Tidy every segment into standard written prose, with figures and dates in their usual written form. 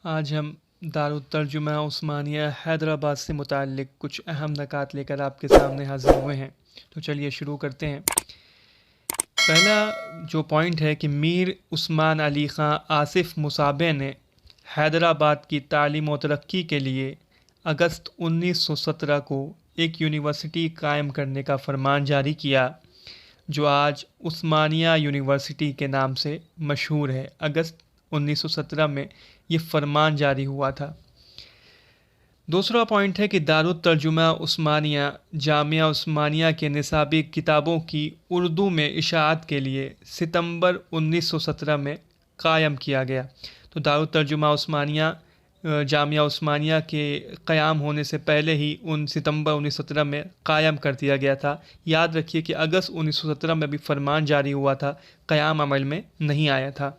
آج ہم دارالترجمہ عثمانیہ حیدرآباد سے متعلق کچھ اہم نکات لے کر آپ کے سامنے حاضر ہوئے ہیں۔ تو چلیے شروع کرتے ہیں۔ پہلا جو پوائنٹ ہے کہ میر عثمان علی خان آصف مصابیح نے حیدرآباد کی تعلیم و ترقی کے لیے اگست 1917 کو ایک یونیورسٹی قائم کرنے کا فرمان جاری کیا، جو آج عثمانیہ یونیورسٹی کے نام سے مشہور ہے۔ اگست 1917 میں یہ فرمان جاری ہوا تھا۔ دوسرا پوائنٹ ہے کہ دارالترجمہ عثمانیہ جامعہ عثمانیہ کے نصابی کتابوں کی اردو میں اشاعت کے لیے ستمبر 1917 میں قائم کیا گیا۔ تو دارالترجمہ عثمانیہ جامعہ عثمانیہ کے قیام ہونے سے پہلے ہی ستمبر 1917 میں قائم کر دیا گیا تھا۔ یاد رکھیے کہ اگست 1917 میں بھی فرمان جاری ہوا تھا، قیام عمل میں نہیں آیا تھا۔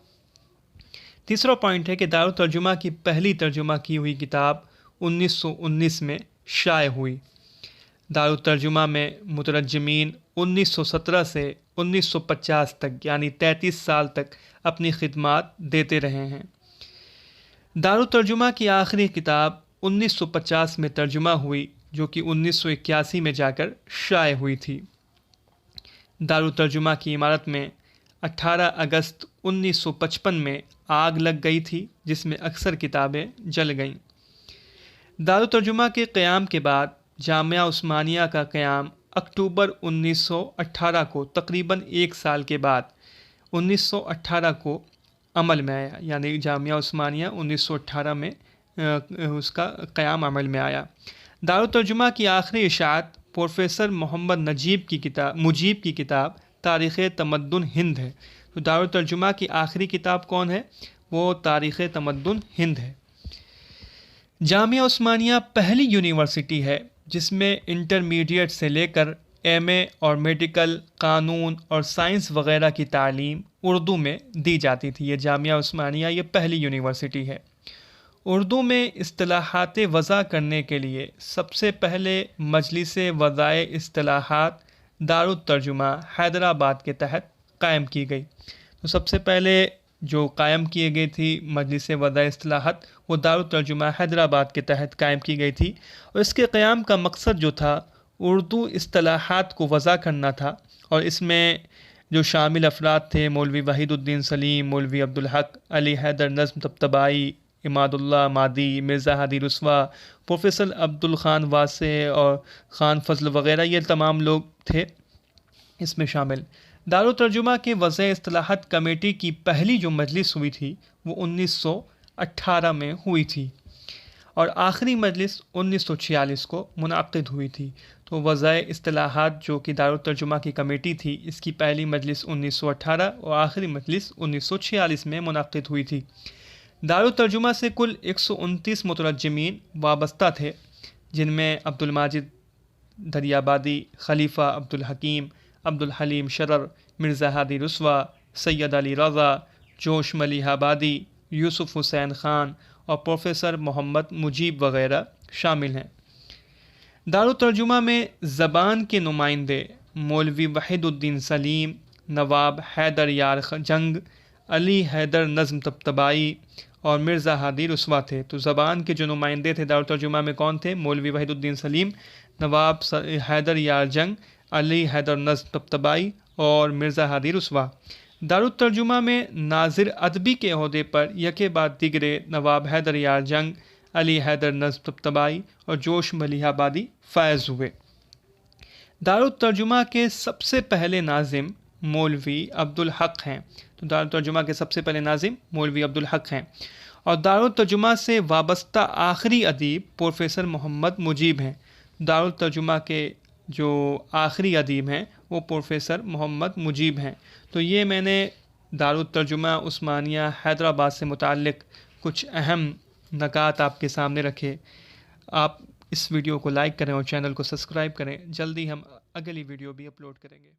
تیسرا پوائنٹ ہے کہ دارالترجمہ کی پہلی ترجمہ کی ہوئی کتاب 1919 میں شائع ہوئی۔ دارالترجمہ میں مترجمین 1917 سے 1950 تک یعنی 33 سال تک اپنی خدمات دیتے رہے ہیں۔ دارالترجمہ کی آخری کتاب 1950 میں ترجمہ ہوئی، جو کہ 1981 میں جا کر شائع ہوئی تھی۔ دارالترجمہ کی عمارت میں 18 اگست 1955 میں آگ لگ گئی تھی، جس میں اکثر کتابیں جل گئیں۔ دارالترجمہ کے قیام کے بعد جامعہ عثمانیہ کا قیام اکتوبر 1918 کو تقریباً ایک سال کے بعد 1918 کو عمل میں آیا، یعنی جامعہ عثمانیہ 1918 میں اس کا قیام عمل میں آیا۔ دارالترجمہ کی آخری اشاعت پروفیسر محمد مجیب کی کتاب تاریخ تمدن ہند ہے۔ تو دارالترجمہ کی آخری کتاب کون ہے؟ وہ تاریخ تمدن ہند ہے۔ جامعہ عثمانیہ پہلی یونیورسٹی ہے جس میں انٹرمیڈیٹ سے لے کر ایم اے اور میڈیکل، قانون اور سائنس وغیرہ کی تعلیم اردو میں دی جاتی تھی۔ یہ جامعہ عثمانیہ یہ پہلی یونیورسٹی ہے۔ اردو میں اصطلاحات وضع کرنے کے لیے سب سے پہلے مجلس وضائع اصطلاحات دارالترجمہ حیدرآباد کے تحت قائم کی گئی۔ تو سب سے پہلے جو قائم کی گئی تھی مجلس وضع اصطلاحات، وہ دارالترجمہ حیدرآباد کے تحت قائم کی گئی تھی، اور اس کے قیام کا مقصد جو تھا اردو اصطلاحات کو وضع کرنا تھا، اور اس میں جو شامل افراد تھے مولوی وحید الدین سلیم، مولوی عبدالحق، علی حیدر نظم طبطبائی، عماد اللہ مادی، مرزا ہادی رسوا، پروفیسر عبدالخان واسع اور خان فضل وغیرہ، یہ تمام لوگ تھے اس میں شامل۔ دارالترجمہ کے وضع اصطلاحات کمیٹی کی پہلی جو مجلس ہوئی تھی وہ 1918 میں ہوئی تھی، اور آخری مجلس 1946 کو منعقد ہوئی تھی۔ تو وضع اصطلاحات جو کہ دارالترجمہ کی کمیٹی تھی، اس کی پہلی مجلس 1918 اور آخری مجلس 1946 میں منعقد ہوئی تھی۔ دارالترجمہ سے کل 129 مترجمین وابستہ تھے، جن میں عبدالماجد دریابادی، خلیفہ عبدالحکیم، عبدالحلیم شرر، مرزا ہادی رسوا، سید علی رضا، جوش ملیح آبادی، یوسف حسین خان اور پروفیسر محمد مجیب وغیرہ شامل ہیں۔ دارالترجمہ میں زبان کے نمائندے مولوی وحید الدین سلیم، نواب حیدر یار جنگ، علی حیدر نظم طبطبائی اور مرزا ہادی رسوا تھے۔ تو زبان کے جو نمائندے تھے دارالترجمہ میں کون تھے؟ مولوی وحید الدین سلیم، نواب حیدر یار جنگ، علی حیدر نظم طبطبائی اور مرزا ہادی رسوا۔ دارالترجمہ میں ناظر ادبی کے عہدے پر یکے بعد دیگرے نواب حیدر یار جنگ، علی حیدر نظم طبطبائی اور جوش ملیح آبادی فائز ہوئے۔ دارالترجمہ کے سب سے پہلے ناظم مولوی عبدالحق ہیں۔ تو دارالترجمہ کے سب سے پہلے ناظم مولوی عبدالحق ہیں، اور دارالترجمہ سے وابستہ آخری ادیب پروفیسر محمد مجیب ہیں۔ دارالترجمہ کے جو آخری ادیب ہیں وہ پروفیسر محمد مجیب ہیں۔ تو یہ میں نے دارالترجمہ عثمانیہ حیدرآباد سے متعلق کچھ اہم نکات آپ کے سامنے رکھے۔ آپ اس ویڈیو کو لائک کریں اور چینل کو سبسکرائب کریں۔ جلدی ہم اگلی ویڈیو بھی اپلوڈ کریں گے۔